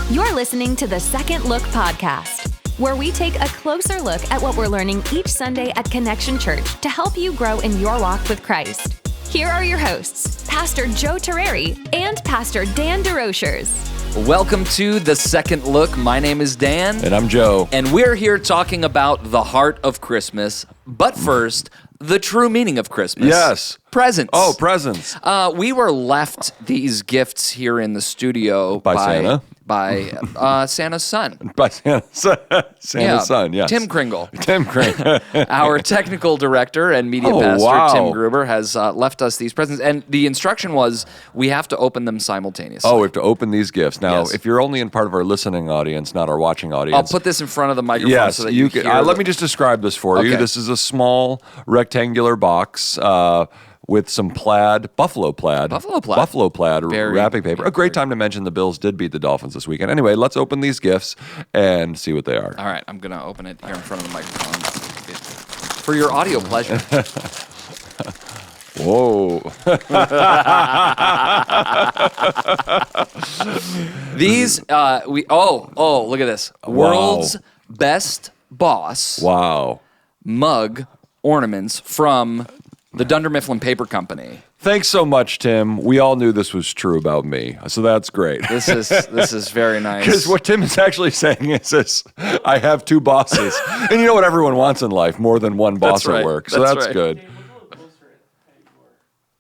You're listening to the Second Look podcast, where we take a closer look at what we're learning each Sunday at Connection Church to help you grow in your walk with Christ. Here are your hosts, Pastor Joe Terreri and Pastor Dan DeRochers. Welcome to The Second Look. My name is Dan. And I'm Joe. And we're here talking about the heart of Christmas. But first, the true meaning of Christmas. Yes. Presents. Oh, presents. We were left these gifts here in the studio By Santa? By Santa's son. By Santa's son, yes. Tim Kringle. Tim Kringle. Our technical director and media pastor, wow. Tim Gruber, has left us these presents. And the instruction was we have to open them simultaneously. Oh, we have to open these gifts. Now, Yes. if you're only in part of our listening audience, not our watching audience. I'll put this in front of the microphone Yes, so that you can. hear. Let me just describe this for you. Okay. This is a small rectangular box with some buffalo plaid Very- wrapping paper. A great time to mention the Bills did beat the Dolphins this weekend. Anyway, let's open these gifts and see what they are. All right, I'm going to open it here in front of the microphone for your audio pleasure. Whoa. These, look at this. World's Best Boss Wow. mug ornaments from the Dunder Mifflin Paper Company. Thanks so much, Tim. We all knew this was true about me, so that's great. This is very nice. Because what Tim is actually saying is this: I have two bosses, and you know what everyone wants in life, more than one boss That's right. at work. So That's that's right. good.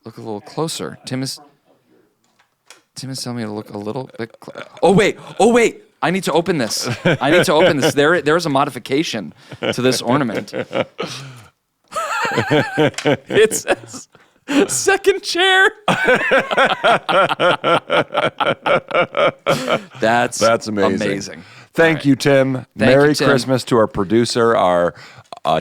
Look a little closer. Tim is telling me to look a little bit closer. Oh wait. I need to open this. There's a modification to this ornament. It says second chair. That's amazing. Thank All right. you, Tim. Thank Merry you, Tim. Christmas to our producer, our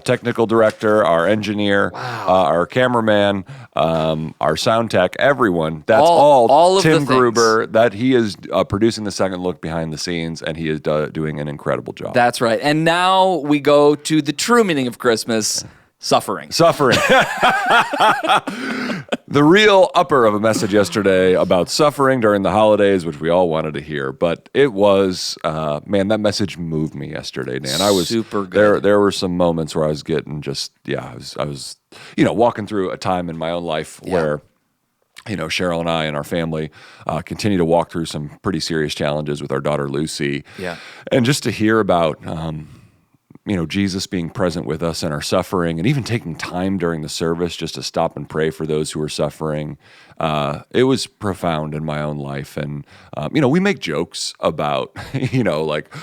technical director, our engineer, our cameraman, our sound tech, everyone. That's all of Tim the things. Gruber. That he is producing the Second Look behind the scenes, and he is doing an incredible job. That's right. And now we go to the true meaning of Christmas, suffering. Suffering. The real upper of a message yesterday about suffering during the holidays, which we all wanted to hear. But it was, man, that message moved me yesterday, Dan. I was super good. There were some moments where I was getting I was walking through a time in my own life where, Cheryl and I and our family continue to walk through some pretty serious challenges with our daughter, Lucy. Yeah. And just to hear about, Jesus being present with us in our suffering and even taking time during the service just to stop and pray for those who are suffering. It was profound in my own life. And, we make jokes about, like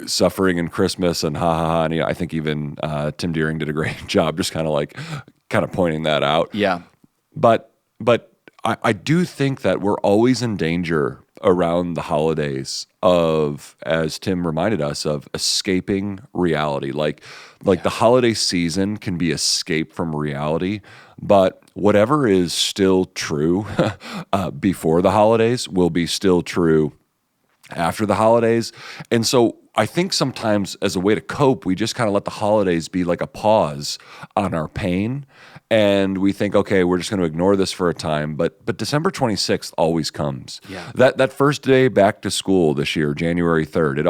suffering in Christmas and ha ha ha. And I think even Tim Deering did a great job just kind of pointing that out. Yeah. But I do think that we're always in danger around the holidays of, as Tim reminded us, of escaping reality. Like the holiday season can be escape from reality, but whatever is still true before the holidays will be still true after the holidays. And so I think sometimes as a way to cope, we just kind of let the holidays be like a pause on our pain. And we think, okay, we're just going to ignore this for a time. But December 26th always comes. Yeah. That first day back to school this year, January 3rd, it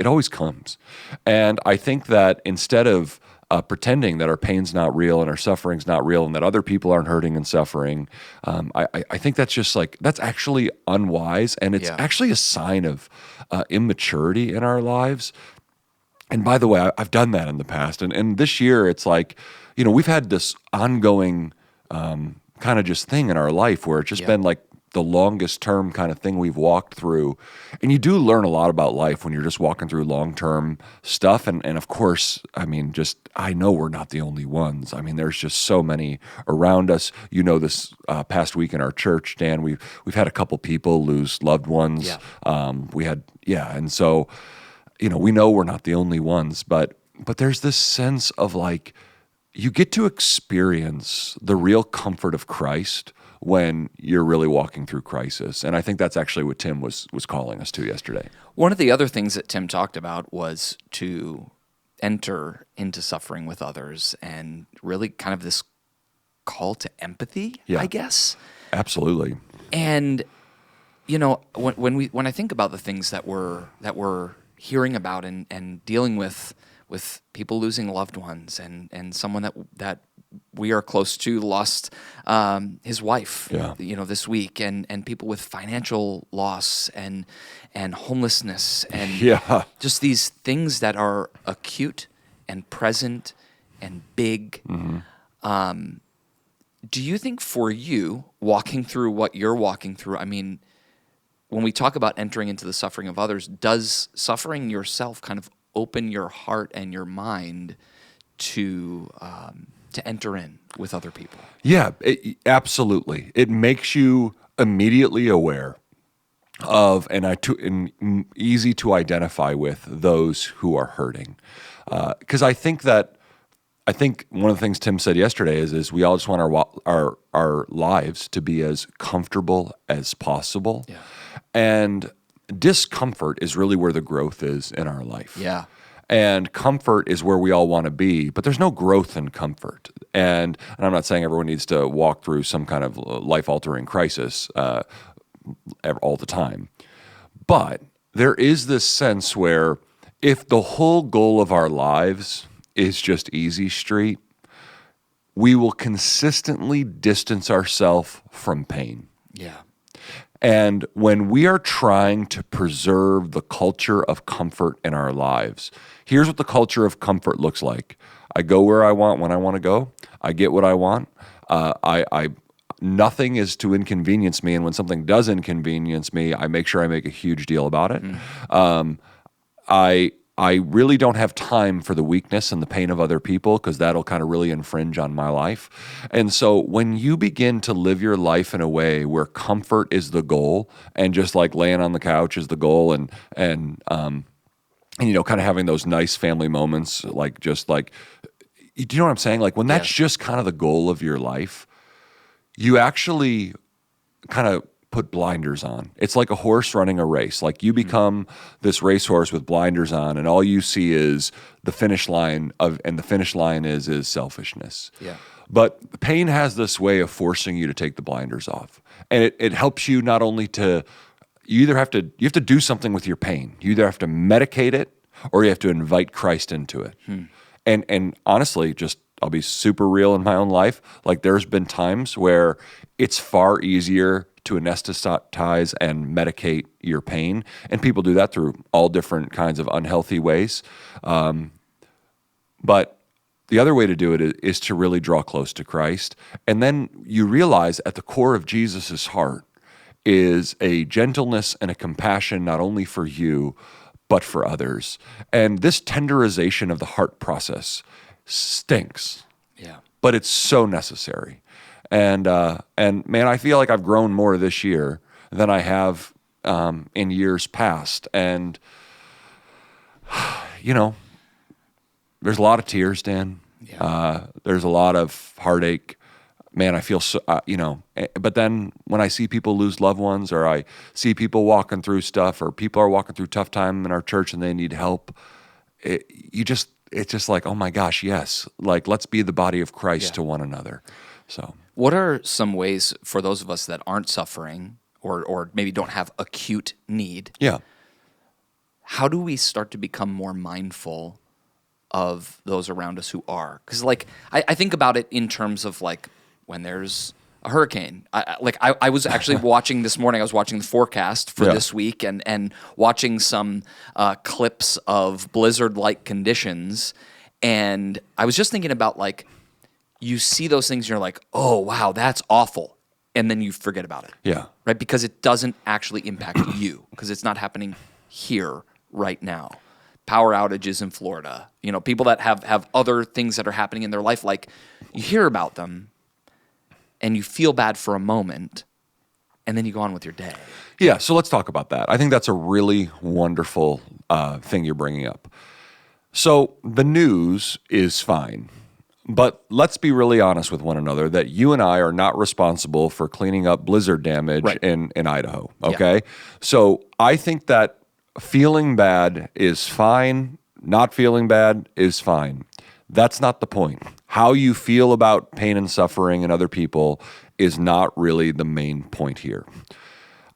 always comes. And I think that instead of pretending that our pain's not real and our suffering's not real and that other people aren't hurting and suffering, I think that's just that's actually unwise, and it's actually a sign of immaturity in our lives. And by the way, I've done that in the past, and this year it's like, we've had this ongoing kind of just thing in our life where it's just been like the longest term kind of thing we've walked through. And you do learn a lot about life when you're just walking through long-term stuff. And of course, I know we're not the only ones. There's just so many around us. This past week in our church, Dan, we've had a couple people lose loved ones. Yeah. And so, we know we're not the only ones, but there's this sense of you get to experience the real comfort of Christ when you're really walking through crisis. And I think that's actually what Tim was calling us to yesterday. One of the other things that Tim talked about was to enter into suffering with others and really kind of this call to empathy, I guess. Absolutely. And, when I think about the things that we're hearing about and dealing with people losing loved ones and someone that we are close to lost his wife, this week, and people with financial loss and homelessness and just these things that are acute and present and big. Mm-hmm. Do you think for you, walking through what you're walking through, I mean, when we talk about entering into the suffering of others, does suffering yourself kind of open your heart and your mind to enter in with other people? Yeah, absolutely. It makes you immediately aware of and easy to identify with those who are hurting. Because I think one of the things Tim said yesterday is we all just want our lives to be as comfortable as possible. Yeah. And discomfort is really where the growth is in our life. Yeah. And comfort is where we all want to be, but there's no growth in comfort. And I'm not saying everyone needs to walk through some kind of life-altering crisis all the time. But there is this sense where if the whole goal of our lives is just easy street, we will consistently distance ourselves from pain. Yeah. And when we are trying to preserve the culture of comfort in our lives, here's what the culture of comfort looks like. I go where I want when I want to go. I get what I want. Nothing is to inconvenience me, and when something does inconvenience me, I make sure I make a huge deal about it. I really don't have time for the weakness and the pain of other people because that'll kind of really infringe on my life. And so when you begin to live your life in a way where comfort is the goal and just like laying on the couch is the goal and kind of having those nice family moments, like just like, do you know what I'm saying? Like when that's just kind of the goal of your life, you actually kind of put blinders on. It's like a horse running a race. Like you become this racehorse with blinders on, and all you see is the finish line and the finish line is selfishness. Yeah. But pain has this way of forcing you to take the blinders off, and it helps you not only to you have to do something with your pain. You either have to medicate it or you have to invite Christ into it. And honestly, just I'll be super real in my own life. Like there's been times where it's far easier to anesthetize and medicate your pain. And people do that through all different kinds of unhealthy ways. But the other way to do it is to really draw close to Christ. And then you realize at the core of Jesus's heart is a gentleness and a compassion not only for you, but for others. And this tenderization of the heart process stinks. Yeah. But it's so necessary. And man, I feel like I've grown more this year than I have in years past. And, there's a lot of tears, Dan. Yeah. There's a lot of heartache. Man, I feel so, but then when I see people lose loved ones or I see people walking through stuff or people are walking through tough time in our church and they need help, it's just like, oh my gosh, yes. Like, let's be the body of Christ to one another. So, what are some ways for those of us that aren't suffering or maybe don't have acute need? Yeah. How do we start to become more mindful of those around us who are? Because, like, I think about it in terms of, like, when there's a hurricane. I was actually watching this morning, I was watching the forecast for this week and watching some clips of blizzard-like conditions, and I was just thinking about, like, you see those things and you're like, oh, wow, that's awful. And then you forget about it. Yeah. Right? Because it doesn't actually impact you because it's not happening here right now. Power outages in Florida. People that have other things that are happening in their life, like you hear about them and you feel bad for a moment and then you go on with your day. Yeah, so let's talk about that. I think that's a really wonderful thing you're bringing up. So the news is fine. But let's be really honest with one another that you and I are not responsible for cleaning up blizzard damage in Idaho, okay? Yeah. So I think that feeling bad is fine. Not feeling bad is fine. That's not the point. How you feel about pain and suffering and other people is not really the main point here.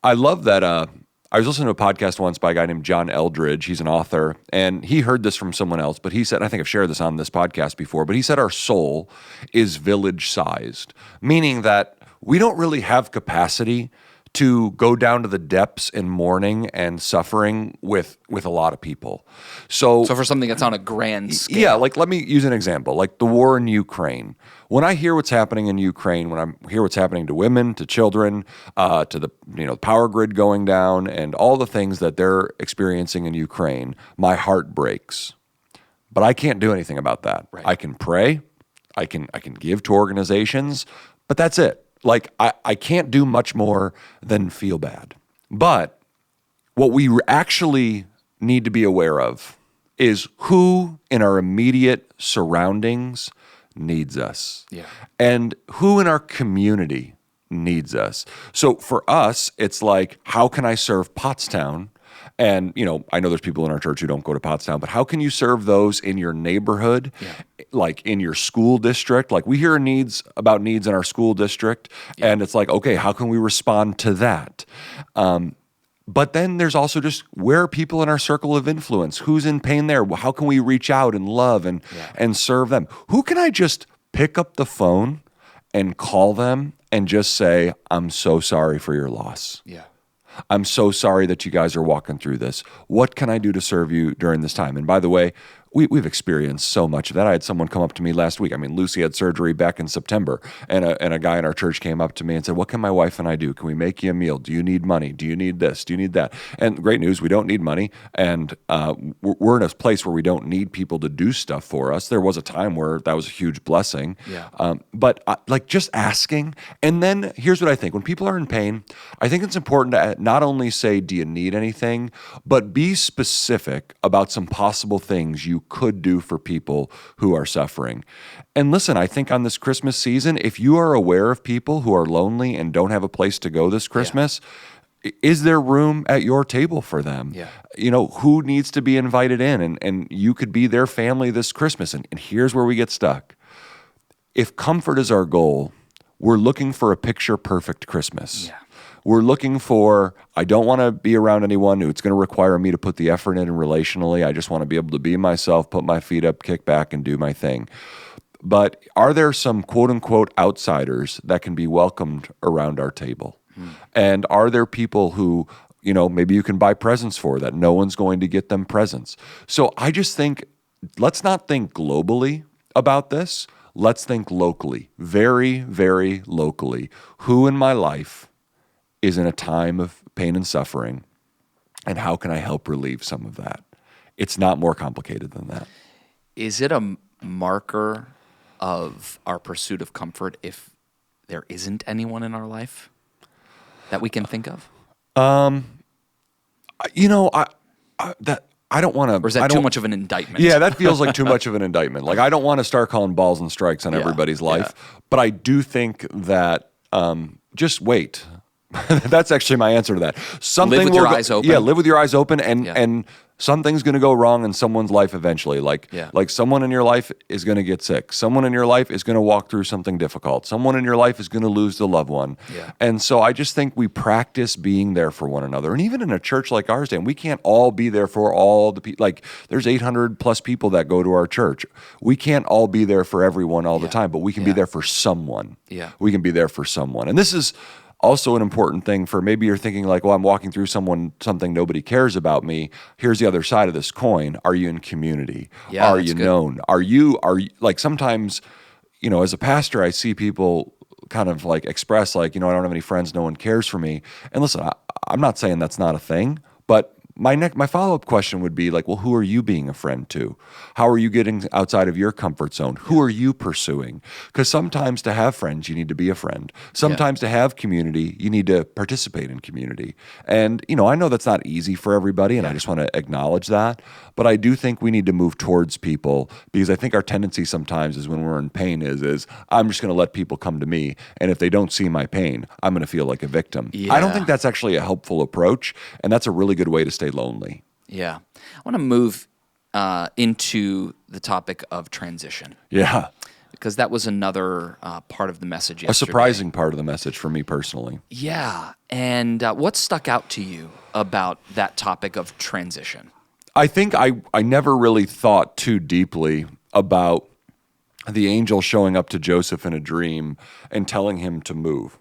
I love that. I was listening to a podcast once by a guy named John Eldridge. He's an author, and he heard this from someone else, but he said, I think I've shared this on this podcast before, but he said our soul is village-sized, meaning that we don't really have capacity to go down to the depths in mourning and suffering with a lot of people. So for something that's on a grand scale. Yeah, like let me use an example, like the war in Ukraine. When I hear what's happening in Ukraine, when I hear what's happening to women, to children, to the power grid going down, and all the things that they're experiencing in Ukraine, my heart breaks. But I can't do anything about that. Right. I can pray, I can give to organizations, but that's it. Like I can't do much more than feel bad. But what we actually need to be aware of is who in our immediate surroundings needs us. Yeah. And who in our community needs us. So for us, it's like, how can I serve Pottstown? And, I know there's people in our church who don't go to Pottstown, but how can you serve those in your neighborhood, like in your school district? Like we hear about needs in our school district, and it's like, okay, how can we respond to that? But then there's also just where are people in our circle of influence? Who's in pain there? How can we reach out and love and serve them? Who can I just pick up the phone and call them and just say, I'm so sorry for your loss. Yeah. I'm so sorry that you guys are walking through this. What can I do to serve you during this time? And by the way, we've experienced so much of that. I had someone come up to me last week. I mean, Lucy had surgery back in September, and a guy in our church came up to me and said, what can my wife and I do? Can we make you a meal? Do you need money? Do you need this? Do you need that? And great news, we don't need money. And we're in a place where we don't need people to do stuff for us. There was a time where that was a huge blessing. Yeah. But just asking. And then here's what I think. When people are in pain, I think it's important to not only say, do you need anything, but be specific about some possible things you could do for people who are suffering. And listen, I think on this Christmas season, if you are aware of people who are lonely and don't have a place to go this Christmas, is there room at your table for them? Yeah. Who needs to be invited in? And you could be their family this Christmas. And here's where we get stuck. If comfort is our goal, we're looking for a picture-perfect Christmas. Yeah. We're looking for, I don't want to be around anyone who it's going to require me to put the effort in relationally. I just want to be able to be myself, put my feet up, kick back, and do my thing. But are there some quote-unquote outsiders that can be welcomed around our table? And are there people who, maybe you can buy presents for that no one's going to get them presents? So I just think, let's not think globally about this. Let's think locally, very, very locally. Who in my life is in a time of pain and suffering, and how can I help relieve some of that? It's not more complicated than that. Is it a marker of our pursuit of comfort if there isn't anyone in our life that we can think of? I don't want to. Or is that too much of an indictment? Yeah, that feels like too much of an indictment. Like I don't want to start calling balls and strikes on everybody's life, but I do think that just wait. That's actually my answer to that. Live with your eyes open. Yeah, live with your eyes open, and something's going to go wrong in someone's life eventually. Like someone in your life is going to get sick. Someone in your life is going to walk through something difficult. Someone in your life is going to lose the loved one. Yeah. And so I just think we practice being there for one another. And even in a church like ours, Dan, we can't all be there for all the people. Like there's 800 plus people that go to our church. We can't all be there for everyone all the time, but we can be there for someone. Yeah. We can be there for someone. And this is also an important thing for maybe you're thinking like, well, I'm walking through something nobody cares about me. Here's the other side of this coin. Are you in community? Yeah, are you known? Are you like sometimes, as a pastor, I see people kind of like express like, I don't have any friends. No one cares for me. And listen, I'm not saying that's not a thing, but my follow-up question would be like, well, who are you being a friend to? How are you getting outside of your comfort zone? Who are you pursuing? Because sometimes to have friends, you need to be a friend. Sometimes to have community, you need to participate in community. And, I know that's not easy for everybody, and I just want to acknowledge that. But I do think we need to move towards people because I think our tendency sometimes is when we're in pain is I'm just going to let people come to me. And if they don't see my pain, I'm going to feel like a victim. Yeah. I don't think that's actually a helpful approach. And that's a really good way to stay lonely. Yeah. I want to move into the topic of transition. Yeah. because that was another part of the message A yesterday. surprising part of the message for me personally. Yeah. And what stuck out to you about that topic of transition? I think I never really thought too deeply about the angel showing up to Joseph in a dream and telling him to move.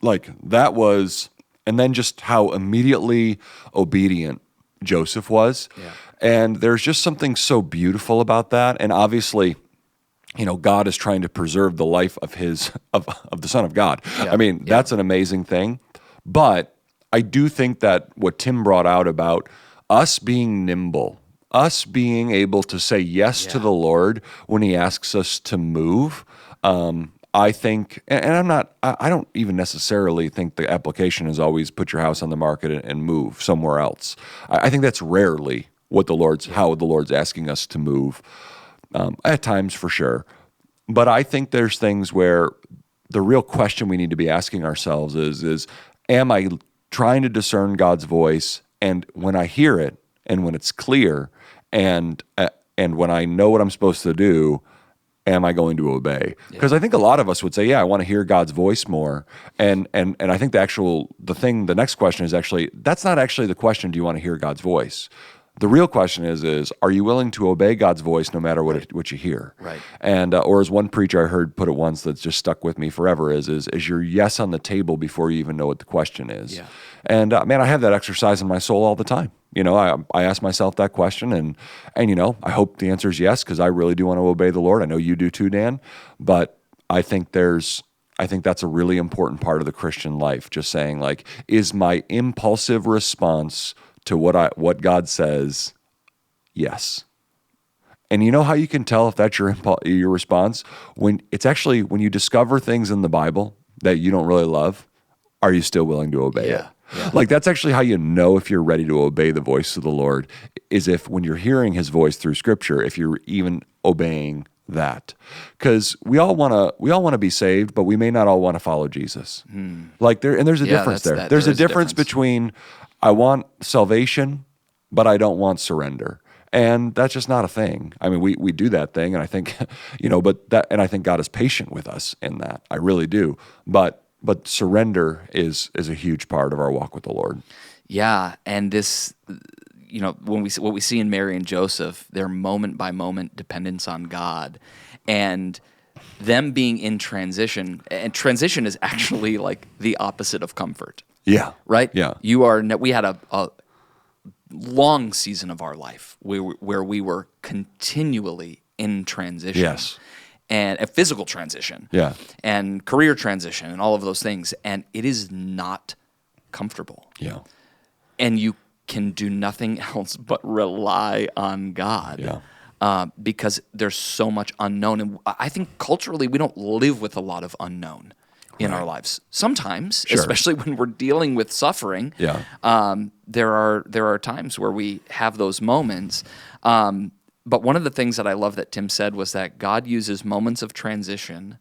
Like that was, and then just how immediately obedient Joseph was. Yeah. And there's just something so beautiful about that. And obviously, God is trying to preserve the life of of the Son of God. Yeah. I mean, that's an amazing thing. But I do think that what Tim brought out about us being nimble, us being able to say yes to the Lord when He asks us to move, I think, and I don't even necessarily think the application is always put your house on the market and move somewhere else. I think that's rarely how the Lord's asking us to move. At times, for sure. But I think there's things where the real question we need to be asking ourselves is am I trying to discern God's voice? And when I hear it, and when it's clear, and when I know what I'm supposed to do, am I going to obey? Because I think a lot of us would say, yeah, I want to hear God's voice more. And I think the next question is actually, that's not actually the question, do you want to hear God's voice? The real question is are you willing to obey God's voice no matter what you hear? Right. And or as one preacher I heard put it once that's just stuck with me forever is your yes on the table before you even know what the question is. Yeah. And man, I have that exercise in my soul all the time. I ask myself that question, and I hope the answer is yes, because I really do want to obey the Lord. I know you do too, Dan. But I think that's a really important part of the Christian life. Just saying, like, is my impulsive response to what God says, yes. And you know how you can tell if that's your response? When you discover things in the Bible that you don't really love, are you still willing to obey it? Yeah. Like that's actually how you know if you're ready to obey the voice of the Lord, is if when you're hearing His voice through Scripture, if you're even obeying that. Because we all want to be saved, but we may not all want to follow Jesus. Like there's a difference there. There's a difference between I want salvation, but I don't want surrender. And that's just not a thing. I mean, we do that thing, and I think, and I think God is patient with us in that. I really do. But surrender is a huge part of our walk with the Lord. Yeah, and this, when what we see in Mary and Joseph, their moment by moment dependence on God, and them being in transition. And transition is actually like the opposite of comfort. Yeah. Right? Yeah. We had a long season of our life where we were continually in transition. Yes. And a physical transition. Yeah. And career transition and all of those things. And it is not comfortable. Yeah. And you can do nothing else but rely on God. Yeah. Because there's so much unknown. And I think culturally we don't live with a lot of unknown in our lives. Sometimes, especially when we're dealing with suffering, there are times where we have those moments. But one of the things that I love that Tim said was that God uses moments of transition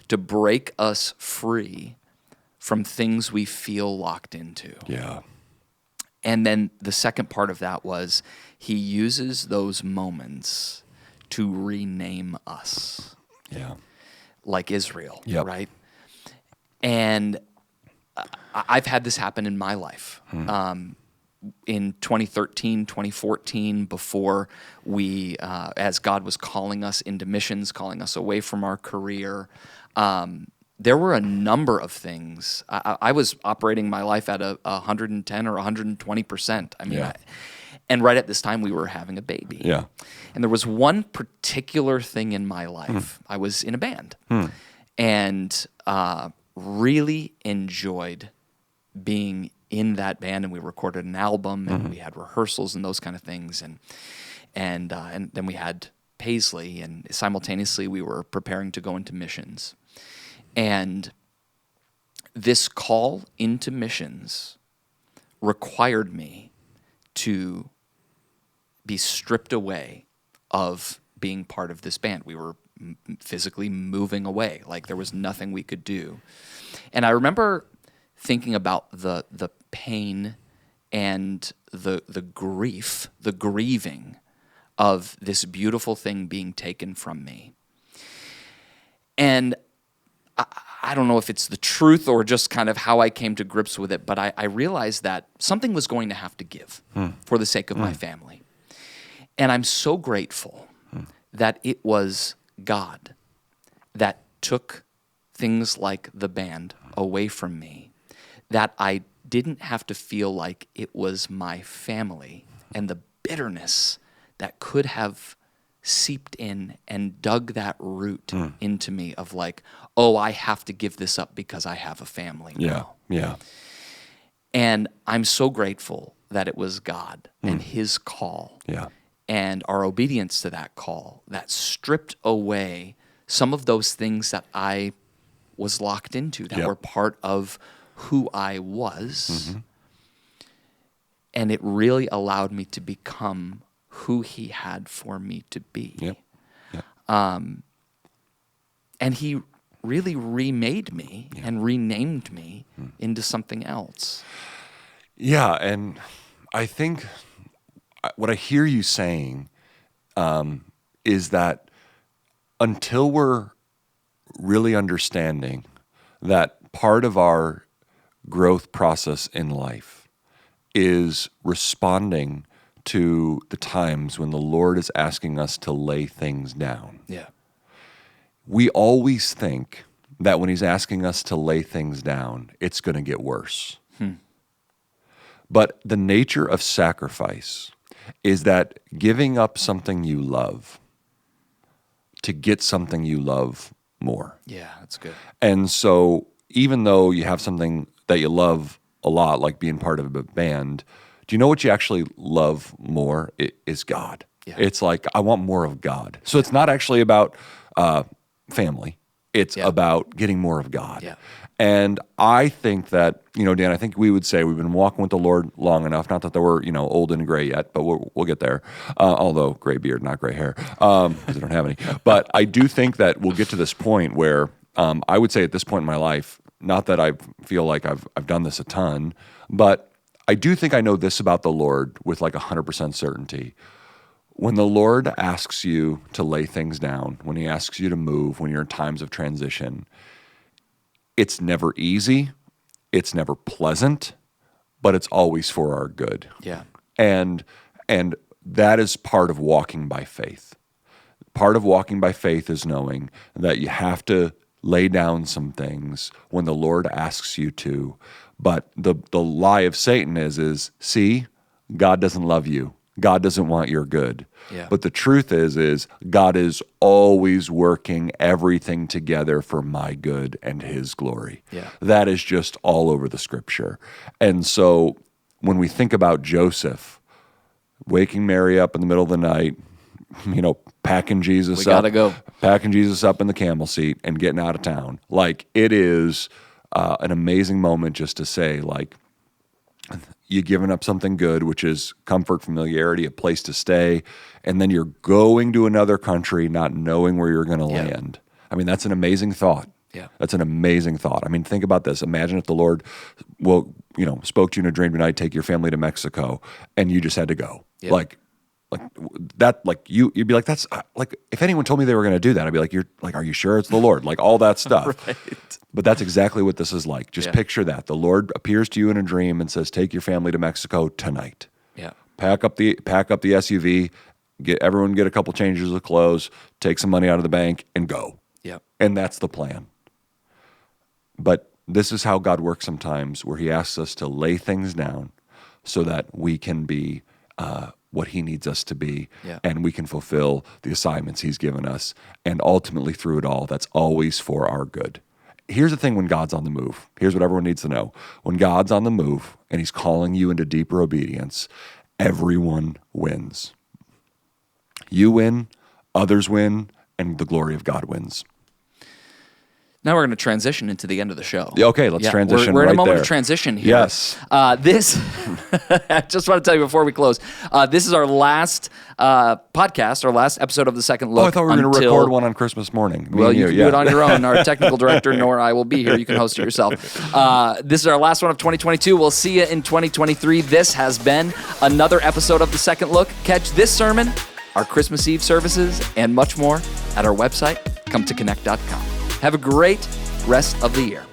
to break us free from things we feel locked into. Yeah. And then the second part of that was He uses those moments to rename us. Yeah. Like Israel, Yep. right? And I've had this happen in my life. In 2013, 2014, before we, as God was calling us into missions, calling us away from our career, there were a number of things. I was operating my life at 110 or 120%. I mean, and right at this time, we were having a baby. Yeah. And there was one particular thing in my life. I was in a band and really enjoyed being in that band, and we recorded an album, and we had rehearsals and those kind of things, and then we had Paisley, and simultaneously we were preparing to go into missions. And this call into missions required me to be stripped away of being part of this band. We were physically moving away, like there was nothing we could do. And I remember thinking about the pain and the grief, the grieving of this beautiful thing being taken from me. And I don't know if it's the truth or just kind of how I came to grips with it, but I realized that something was going to have to give for the sake of my family. And I'm so grateful that it was God that took things like the band away from me, that I didn't have to feel like it was my family and the bitterness that could have seeped in and dug that root into me of like, oh, I have to give this up because I have a family now. Yeah. And I'm so grateful that it was God and his call and our obedience to that call that stripped away some of those things that I was locked into that were part of who I was. And it really allowed me to become who he had for me to be. And he really remade me and renamed me into something else. Yeah, and I think what I hear you saying is that until we're really understanding that part of our growth process in life is responding to the times when the Lord is asking us to lay things down. We always think that when he's asking us to lay things down, it's going to get worse. But the nature of sacrifice is that giving up something you love to get something you love more. Yeah, that's good. And so even though you have something that you love a lot, like being part of a band, do you know what you actually love more? It is God. It's like, I want more of God. So it's not actually about family. It's about getting more of God. And I think that, Dan, I think we would say we've been walking with the Lord long enough, not that we're, old and gray yet, but we'll get there. Although gray beard, not gray hair, because I don't have any. But I do think that we'll get to this point where I would say at this point in my life, not that I feel like I've done this a ton, but I do think I know this about the Lord with like 100% certainty. When the Lord asks you to lay things down, when he asks you to move, when you're in times of transition, it's never easy, it's never pleasant, but it's always for our good. And that is part of walking by faith. Part of walking by faith is knowing that you have to lay down some things when the Lord asks you to. But the lie of Satan is see, God doesn't love you. God doesn't want your good. But the truth is God is always working everything together for my good and his glory. That is just all over the scripture. And so when we think about Joseph waking Mary up in the middle of the night, packing Jesus packing Jesus up in the camel seat and getting out of town, like it is an amazing moment just to say, like, you're giving up something good, which is comfort, familiarity, a place to stay, and then you're going to another country not knowing where you're going to land. I mean, that's an amazing thought. That's an amazing thought. I mean, think about this. Imagine if the Lord, spoke to you in a dream tonight, take your family to Mexico, and you just had to go. Like that, like you'd be like, that's like, if anyone told me they were going to do that, I'd be like, you're like, are you sure it's the Lord? Like all that stuff. But that's exactly what this is like. Just picture that. The Lord appears to you in a dream and says, take your family to Mexico tonight. Pack up the SUV, get a couple changes of clothes, take some money out of the bank and go. And that's the plan. But this is how God works sometimes, where he asks us to lay things down so that we can be what he needs us to be, and we can fulfill the assignments he's given us. And ultimately through it all, that's always for our good. Here's the thing when God's on the move. Here's what everyone needs to know. When God's on the move and he's calling you into deeper obedience, everyone wins. You win, others win, and the glory of God wins. Now we're going to transition into the end of the show. Okay, let's transition. We're in right a moment there. of transition here. Yes. This, I just want to tell you before we close, this is our last podcast, our last episode of The Second Look. I thought we were going to record one on Christmas morning. Well, you can do it on your own. Our technical director, nor I will be here. You can host it yourself. This is our last one of 2022. We'll see you in 2023. This has been another episode of The Second Look. Catch this sermon, our Christmas Eve services, and much more at our website, cometoconnect.com. Have a great rest of the year.